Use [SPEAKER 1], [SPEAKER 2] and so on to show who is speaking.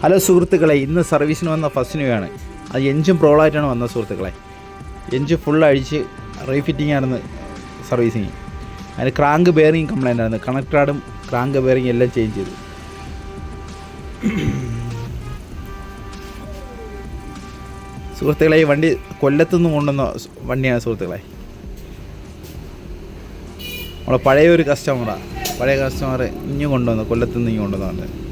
[SPEAKER 1] Hello സുഹൃത്തുക്കളെ, ഇന്ന് സർവീസിന് വന്ന ഫസ്റ്റിനുമാണ്. അത് എൻജിൻ പ്രോബ്ലമായിട്ടാണ് വന്നത് സുഹൃത്തുക്കളെ. എൻജിൻ ഫുൾ അഴിച്ച് റീഫിറ്റിംഗ് ആയിരുന്നു സർവീസിങ്. അതിന് ക്രാങ്ക് ബെയറിങ് കംപ്ലൈൻ്റ് ആയിരുന്നു. കണക്ടറാടും ക്രാങ്ക് ബെയറിങ് എല്ലാം ചേഞ്ച് ചെയ്തു. സുഹൃത്തുക്കളെ, ഈ വണ്ടി കൊല്ലത്തുനിന്ന് കൊണ്ടുവന്ന വണ്ടിയാണ് സുഹൃത്തുക്കളെ. നമ്മളെ പഴയ കസ്റ്റമർ ഇഞ്ഞു കൊണ്ടുവന്നു, കൊല്ലത്തുനിന്ന് കൊണ്ടുവന്നുണ്ട്.